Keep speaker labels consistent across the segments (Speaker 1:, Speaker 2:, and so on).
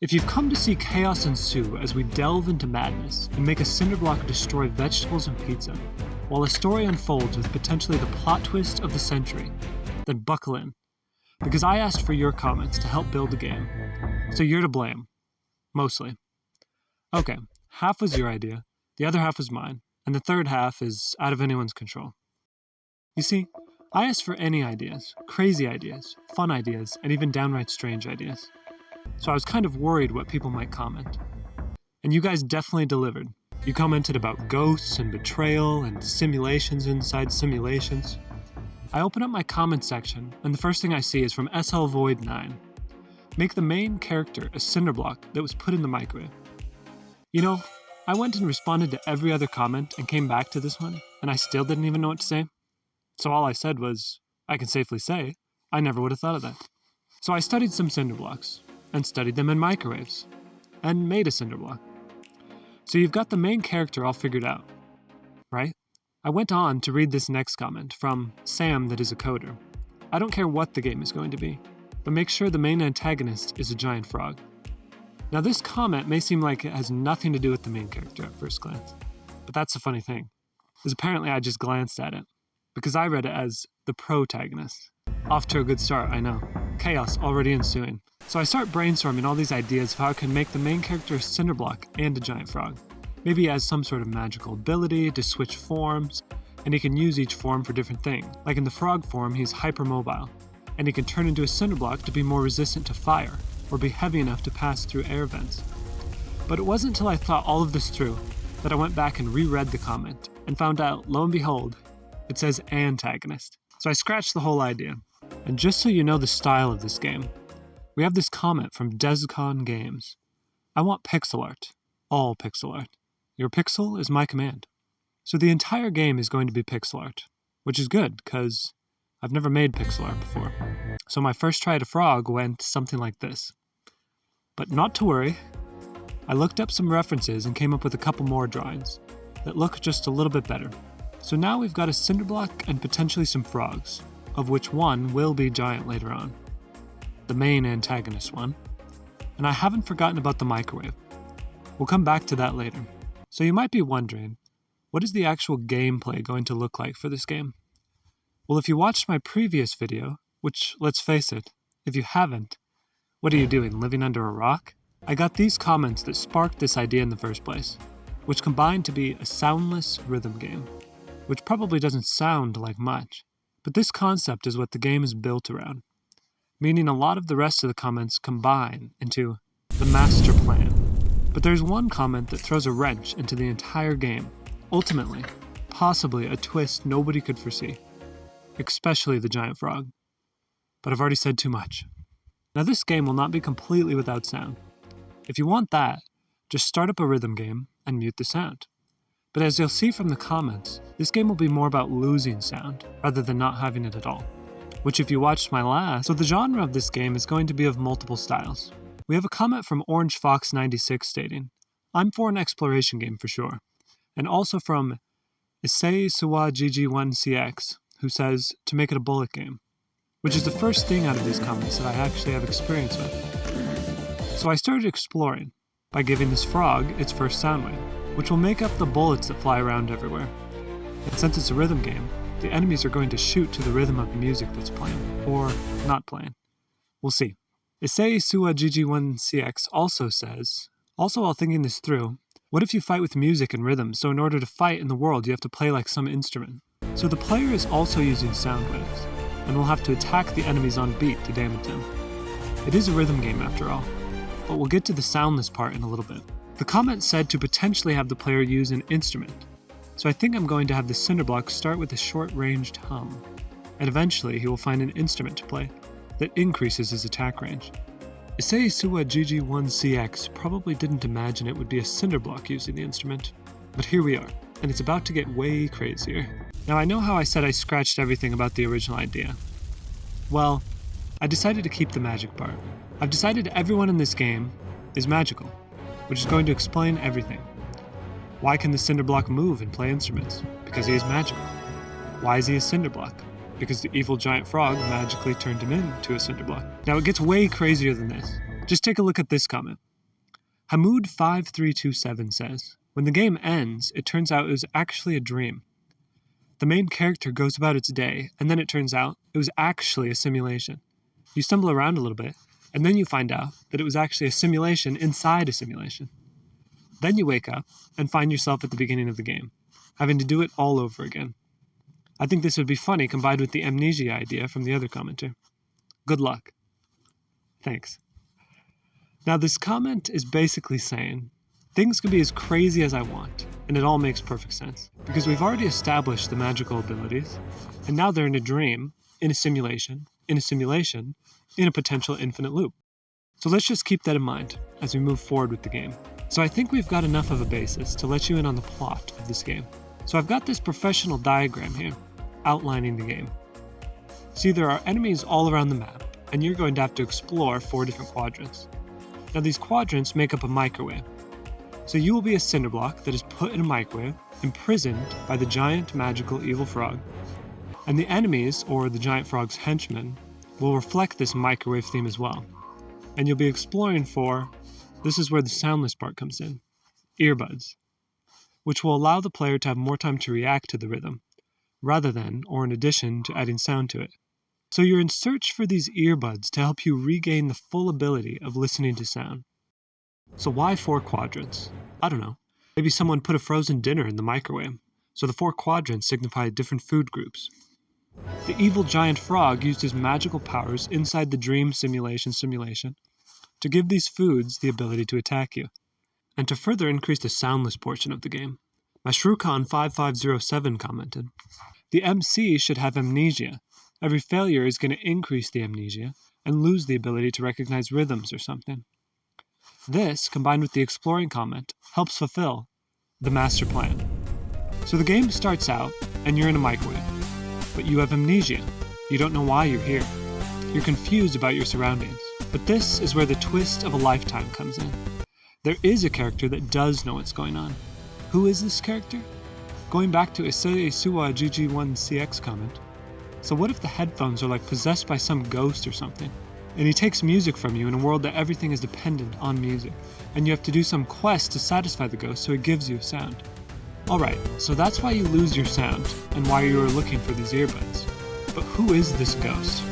Speaker 1: If you've come to see chaos ensue as we delve into madness and make a cinderblock destroy vegetables and pizza, while a story unfolds with potentially the plot twist of the century, then buckle in, because I asked for your comments to help build the game, so you're to blame. Mostly. Okay, half was your idea, the other half was mine, and the third half is out of anyone's control. You see, I asked for any ideas, crazy ideas, fun ideas, and even downright strange ideas. So I was kind of worried what people might comment. And you guys definitely delivered. You commented about ghosts and betrayal and simulations inside simulations. I open up my comment section, and the first thing I see is from SL Void 9. Make the main character a cinderblock that was put in the microwave. You know, I went and responded to every other comment and came back to this one, and I still didn't even know what to say. So all I said was, I can safely say, I never would have thought of that. So I studied some cinderblocks, and studied them in microwaves, and made a cinderblock. So you've got the main character all figured out, right? I went on to read this next comment from Sam that is a coder. I don't care what the game is going to be, but make sure the main antagonist is a giant frog. Now this comment may seem like it has nothing to do with the main character at first glance, but that's the funny thing, is apparently I just glanced at it, because I read it as the protagonist. Off to a good start, I know. Chaos already ensuing. So I start brainstorming all these ideas of how I can make the main character a cinderblock and a giant frog. Maybe he has some sort of magical ability to switch forms, and he can use each form for different things. Like in the frog form, he's hypermobile, and he can turn into a cinderblock to be more resistant to fire, or be heavy enough to pass through air vents. But it wasn't until I thought all of this through that I went back and reread the comment, and found out, lo and behold, it says antagonist. So I scratched the whole idea. And just so you know the style of this game, we have this comment from Descon Games. I want pixel art. All pixel art. Your pixel is my command. So the entire game is going to be pixel art, which is good, because I've never made pixel art before. So my first try at a frog went something like this. But not to worry, I looked up some references and came up with a couple more drawings that look just a little bit better. So now we've got a cinderblock and potentially some frogs, of which one will be giant later on. The main antagonist one. And I haven't forgotten about the microwave. We'll come back to that later. So you might be wondering, what is the actual gameplay going to look like for this game? Well, if you watched my previous video, which, let's face it, if you haven't, what are you doing, living under a rock? I got these comments that sparked this idea in the first place, which combined to be a soundless rhythm game, which probably doesn't sound like much, but this concept is what the game is built around, meaning a lot of the rest of the comments combine into the master plan. But there's one comment that throws a wrench into the entire game, ultimately, possibly a twist nobody could foresee, especially the giant frog. But I've already said too much. Now this game will not be completely without sound. If you want that, just start up a rhythm game and mute the sound. But as you'll see from the comments, this game will be more about losing sound, rather than not having it at all. Which if you watched my last, so the genre of this game is going to be of multiple styles. We have a comment from Orange Fox 96 stating, I'm for an exploration game for sure. And also from Issei Suwa GG1CX, who says to make it a bullet game, which is the first thing out of these comments that I actually have experience with. So I started exploring by giving this frog its first sound wave, which will make up the bullets that fly around everywhere. And since it's a rhythm game, the enemies are going to shoot to the rhythm of the music that's playing, or not playing. We'll see. Issei Suwa GG1CX also says, also while thinking this through, what if you fight with music and rhythm, so in order to fight in the world you have to play like some instrument? So the player is also using sound waves, and will have to attack the enemies on beat to damage them. It is a rhythm game after all, but we'll get to the soundless part in a little bit. The comment said to potentially have the player use an instrument, so I think I'm going to have the cinderblock start with a short-ranged hum, and eventually he will find an instrument to play that increases his attack range. Issei Suwa GG1CX probably didn't imagine it would be a cinderblock using the instrument, but here we are, and it's about to get way crazier. Now I know how I said I scratched everything about the original idea. Well, I decided to keep the magic part. I've decided everyone in this game is magical, which is going to explain everything. Why can the cinderblock move and play instruments? Because he is magical. Why is he a cinderblock? Because the evil giant frog magically turned him into a cinderblock. Now it gets way crazier than this. Just take a look at this comment. Hamoud5327 says, when the game ends, it turns out it was actually a dream. The main character goes about its day, and then it turns out it was actually a simulation. You stumble around a little bit, and then you find out that it was actually a simulation inside a simulation. Then you wake up and find yourself at the beginning of the game, having to do it all over again. I think this would be funny combined with the amnesia idea from the other commenter. Good luck. Thanks. Now this comment is basically saying, things can be as crazy as I want, and it all makes perfect sense, because we've already established the magical abilities, and now they're in a dream, in a simulation, in a potential infinite loop. So let's just keep that in mind as we move forward with the game. So I think we've got enough of a basis to let you in on the plot of this game. So I've got this professional diagram here, outlining the game. See, there are enemies all around the map, and you're going to have to explore 4 different quadrants. Now these quadrants make up a microwave. So you will be a cinder block that is put in a microwave, imprisoned by the giant magical evil frog. And the enemies, or the giant frog's henchmen, will reflect this microwave theme as well. And you'll be exploring for, this is where the soundless part comes in, earbuds, which will allow the player to have more time to react to the rhythm, rather than, or in addition to adding sound to it. So you're in search for these earbuds to help you regain the full ability of listening to sound. So why 4 quadrants? I don't know. Maybe someone put a frozen dinner in the microwave, so the 4 quadrants signify different food groups. The evil giant frog used his magical powers inside the dream simulation to give these foods the ability to attack you. And to further increase the soundless portion of the game, Mashrukan5507 commented, the MC should have amnesia. Every failure is going to increase the amnesia and lose the ability to recognize rhythms or something. This, combined with the exploring comment, helps fulfill the master plan. So the game starts out and you're in a microwave, but you have amnesia. You don't know why you're here. You're confused about your surroundings. But this is where the twist of a lifetime comes in. There is a character that does know what's going on. Who is this character? Going back to Isei Suwa GG1CX comment, so what if the headphones are like possessed by some ghost or something, and he takes music from you in a world that everything is dependent on music, and you have to do some quest to satisfy the ghost so it gives you a sound. Alright, so that's why you lose your sound, and why you are looking for these earbuds. But who is this ghost?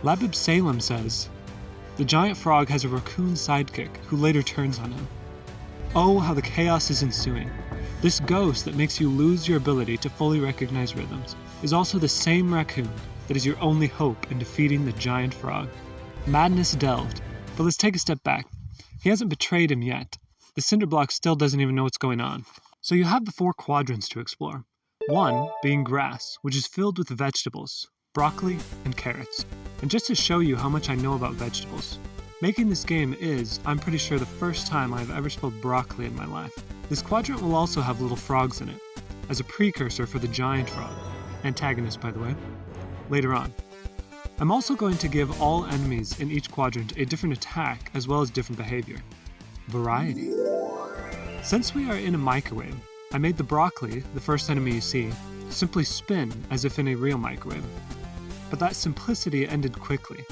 Speaker 1: Labib Salem says, the giant frog has a raccoon sidekick who later turns on him. Oh, how the chaos is ensuing. This ghost that makes you lose your ability to fully recognize rhythms is also the same raccoon that is your only hope in defeating the giant frog. Madness delved, but let's take a step back. He hasn't betrayed him yet. The Cinderblock still doesn't even know what's going on. So you have the 4 quadrants to explore. One being grass, which is filled with vegetables, broccoli, and carrots. And just to show you how much I know about vegetables, making this game is, I'm pretty sure, the first time I've ever spelled broccoli in my life. This quadrant will also have little frogs in it, as a precursor for the giant frog, antagonist by the way, later on. I'm also going to give all enemies in each quadrant a different attack as well as different behavior. Variety. Since we are in a microwave, I made the broccoli, the first enemy you see, simply spin as if in a real microwave. But that simplicity ended quickly.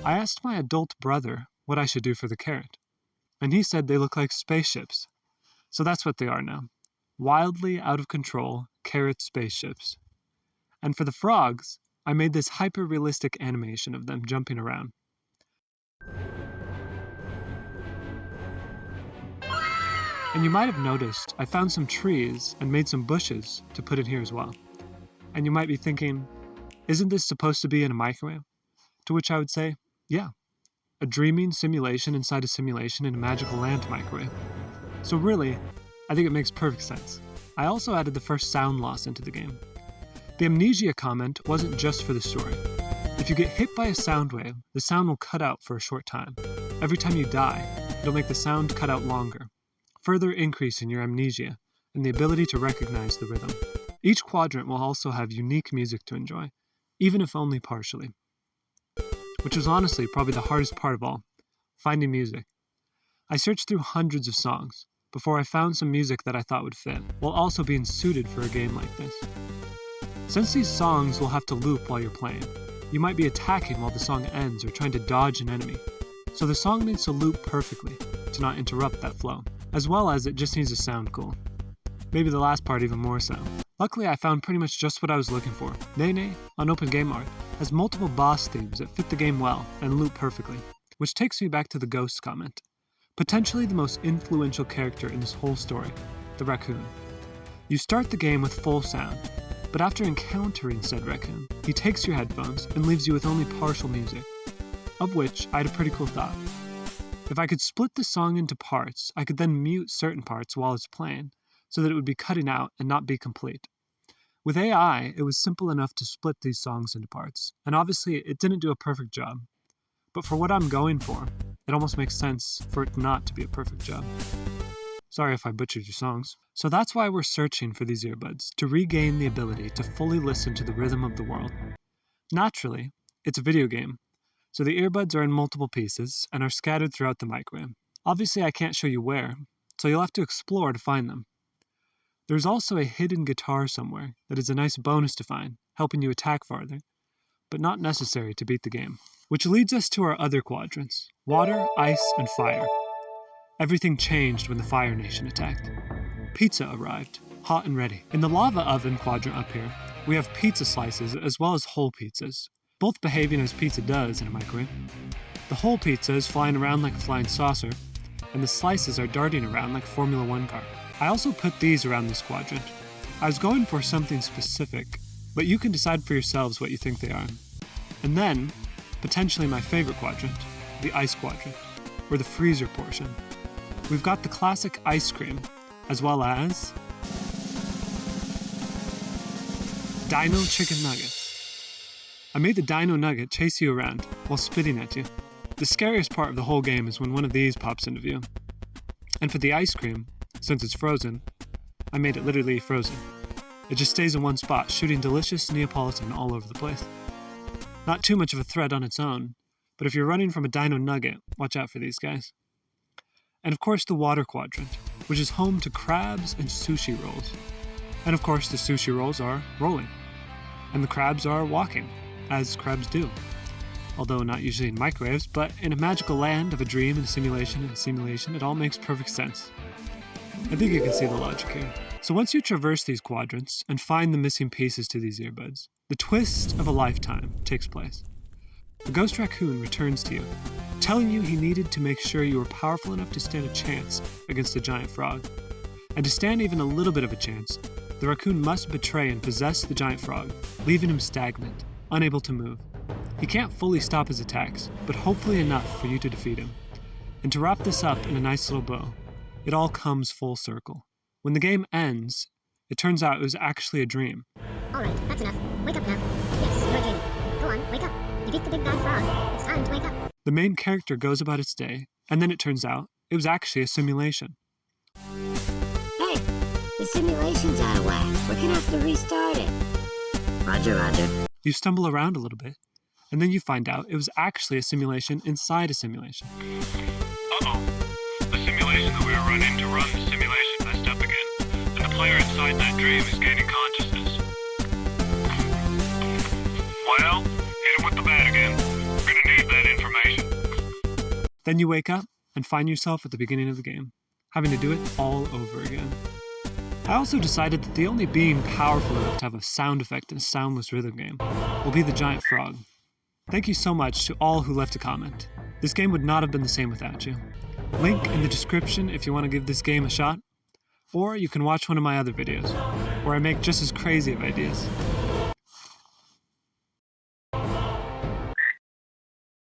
Speaker 1: I asked my adult brother what I should do for the carrot, and he said they look like spaceships. So that's what they are now. Wildly out of control carrot spaceships. And for the frogs, I made this hyper-realistic animation of them jumping around. And you might have noticed I found some trees and made some bushes to put in here as well. And you might be thinking, isn't this supposed to be in a microwave? To which I would say, yeah, a dreaming simulation inside a simulation in a magical land microwave. So really, I think it makes perfect sense. I also added the first sound loss into the game. The amnesia comment wasn't just for the story. If you get hit by a sound wave, the sound will cut out for a short time. Every time you die, it'll make the sound cut out longer, further increasing your amnesia and the ability to recognize the rhythm. Each quadrant will also have unique music to enjoy, even if only partially. Which was honestly probably the hardest part of all, finding music. I searched through hundreds of songs before I found some music that I thought would fit, while also being suited for a game like this. Since these songs will have to loop while you're playing, you might be attacking while the song ends or trying to dodge an enemy. So the song needs to loop perfectly to not interrupt that flow, as well as it just needs to sound cool. Maybe the last part even more so. Luckily, I found pretty much just what I was looking for. Nene, on OpenGameArt, has multiple boss themes that fit the game well and loop perfectly, which takes me back to the Ghost comment. Potentially the most influential character in this whole story, the raccoon. You start the game with full sound, but after encountering said raccoon, he takes your headphones and leaves you with only partial music, of which I had a pretty cool thought. If I could split the song into parts, I could then mute certain parts while it's playing, so that it would be cutting out and not be complete. With AI, it was simple enough to split these songs into parts, and obviously it didn't do a perfect job. But for what I'm going for, it almost makes sense for it not to be a perfect job. Sorry if I butchered your songs. So that's why we're searching for these earbuds, to regain the ability to fully listen to the rhythm of the world. Naturally, it's a video game, so the earbuds are in multiple pieces and are scattered throughout the microwave. Obviously I can't show you where, so you'll have to explore to find them. There's also a hidden guitar somewhere that is a nice bonus to find, helping you attack farther, but not necessary to beat the game. Which leads us to our other quadrants, water, ice, and fire. Everything changed when the Fire Nation attacked. Pizza arrived, hot and ready. In the lava oven quadrant up here, we have pizza slices as well as whole pizzas, both behaving as pizza does in a microwave. The whole pizza is flying around like a flying saucer, and the slices are darting around like a Formula One car. I also put these around this quadrant. I was going for something specific, but you can decide for yourselves what you think they are. And then, potentially my favorite quadrant, the ice quadrant, or the freezer portion. We've got the classic ice cream, as well as Dino Chicken Nuggets. I made the Dino Nugget chase you around while spitting at you. The scariest part of the whole game is when one of these pops into view. And for the ice cream, since it's frozen, I made it literally frozen. It just stays in one spot, shooting delicious Neapolitan all over the place. Not too much of a threat on its own, but if you're running from a Dino Nugget, watch out for these guys. And of course the water quadrant, which is home to crabs and sushi rolls. And of course the sushi rolls are rolling, and the crabs are walking, as crabs do. Although not usually in microwaves, but in a magical land of a dream and a simulation, it all makes perfect sense. I think you can see the logic here. So once you traverse these quadrants and find the missing pieces to these earbuds, the twist of a lifetime takes place. The ghost raccoon returns to you, telling you he needed to make sure you were powerful enough to stand a chance against the giant frog. And to stand even a little bit of a chance, the raccoon must betray and possess the giant frog, leaving him stagnant, unable to move. He can't fully stop his attacks, but hopefully enough for you to defeat him. And to wrap this up in a nice little bow, it all comes full circle. When the game ends, it turns out it was actually a dream.
Speaker 2: Alright, that's enough. Wake up now. Yes, you're dreaming. Go on, wake up. You beat the big bad frog. It's time to wake up.
Speaker 1: The main character goes about its day, and then it turns out it was actually a simulation.
Speaker 2: Hey, the simulation's out of whack. We're gonna have to restart it. Roger.
Speaker 1: You stumble around a little bit, and then you find out it was actually a simulation inside a simulation.
Speaker 3: Uh-oh. The simulation that we were running to run the simulation messed up again, and the player inside that dream is gaining consciousness. Well, hit him with the bat again. We're gonna need that information.
Speaker 1: Then you wake up and find yourself at the beginning of the game, having to do it all over again. I also decided that the only being powerful enough to have a sound effect in a soundless rhythm game will be the giant frog. Thank you so much to all who left a comment. This game would not have been the same without you. Link in the description if you want to give this game a shot, or you can watch one of my other videos, where I make just as crazy of ideas.